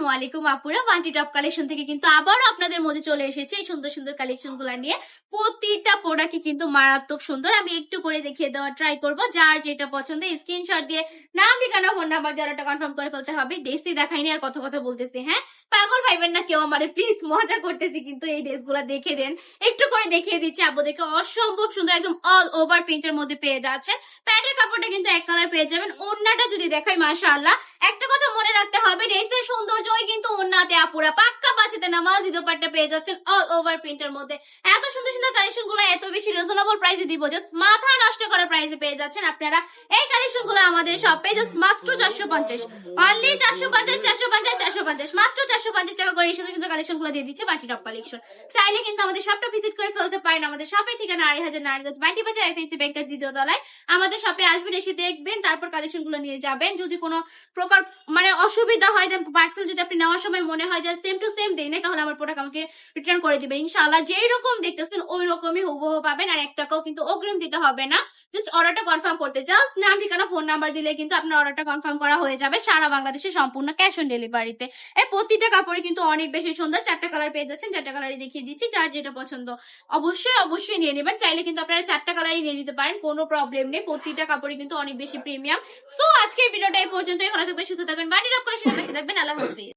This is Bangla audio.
আসসালামু আলাইকুম আপুরা, ওয়ান্টি টপ কালেকশন থেকে কিন্তু আবারও আপনাদের মধ্যে চলে এসেছে এই সুন্দর সুন্দর কালেকশন গুলা নিয়ে। প্রতিটা প্রোডাক্টই কিন্তু মারাত্মক সুন্দর। আমি একটু করে দেখিয়ে দেওয়ার ট্রাই করব। যার যেটা পছন্দ স্ক্রিনশট দিয়ে নাম, ঠিকানা, ফোন নাম্বার যারাটা কনফার্ম করে ফেলতে হবে। ড্রেসই দেখাইনি আর কথা কথা বলতেছি, হ্যাঁ পাগল ভাইবেন না কেউ আমারে, প্লিজ মজা করতেছি, কিন্তু এই ড্রেস গুলা দেখে দেন। একটু করে দেখিয়ে দিচ্ছি আপু, দেখে অসম্ভব সুন্দর, একদম অল ওভার প্রিন্টের মধ্যে পেয়ে যাচ্ছেন। প্যান্টের কাপড়টা কিন্তু এক কালার পেয়ে যাবেন। ওড়নাটা যদি দেখাই মাশাআল্লাহ, একটা কথা মনে রাখতে হবে, ড্রেসের সৌন্দর্যই কিন্তু ওড়নাতে আপুরা, পাক্কা বাঁচিতে নামাজ দোপাট্টা পেয়ে যাচ্ছেন অল ওভার প্রিন্টের মধ্যে। এত সুন্দর সুন্দর কালেকশন গুলো এত বেশি রিজনেবল প্রাইসে দিব, জাস্ট মাথা নষ্ট করার প্রাইসে পেয়ে যাচ্ছেন আপনারা এই কালেকশন গুলো আমাদের শপে, জাস্ট মাত্র 450, অনলি 450, 450, 450, মাত্র 450 টাকা করে এই সুন্দর সুন্দর কালেকশন গুলো দিয়ে দিচ্ছে বাকি টপ কালেকশন। চাইলে কিন্তু আমাদের শপটা ভিজিট করে ফেলতে পারেন। আমাদের শপের ঠিকানা 2500 নারায়ণগঞ্জ বাইটি বাজার এফএসি ব্যাংকের দ্বিতীয় তলায়। আমাদের শপে আসবেন, এসে দেখবেন, তারপর কালেকশন গুলো নিয়ে যাবেন। যদি কোনো প্রকার মানে অসুবিধা হয়, দেন পার্সেল যদি আপনি নেওয়ার সময় মনে হয় যে সেম টু সেম দেই না, তাহলে আমার প্রোডাক্ট আমাকে রিটার্ন করে দিবেন ইনশাআল্লাহ। যেই রকম দেখতেছেন ওই রকমই হুবহু পাবেন, আর 1 টাকাও কিন্তু অগ্রিম দিতে হবে না। জাস্ট অর্ডারটা কনফার্ম করতে জাস্ট নাম, ঠিকানা, ফোন নাম্বার দিলে কিন্তু আপনার অর্ডারটা কনফার্ম করা হয়ে যাবে সারা বাংলাদেশে সম্পূর্ণ ক্যাশ অন ডেলিভারিতে। এই প্রতিটা কাপড়ে কিন্তু অনেক বেশি সুন্দর। 4টা কালার পেয়ে যাচ্ছেন, 4টা কালারই দেখিয়ে দিচ্ছি। যার যেটা পছন্দ অবশ্যই অবশ্যই নিয়ে নেবেন। চাইলে কিন্তু আপনারা 4টা কালারই নিয়ে নিতে পারেন, কোনো প্রবলেম নেই। প্রতিটা কাপড়ই কিন্তু অনেক বেশি প্রিমিয়াম। সো আজকের ভিডিওটা এই পর্যন্তই। ভালো থাকবেন, সুস্থ থাকবেন, বাড়ির আপনার সাথে থাকবেন। আল্লাহ হাফেজ।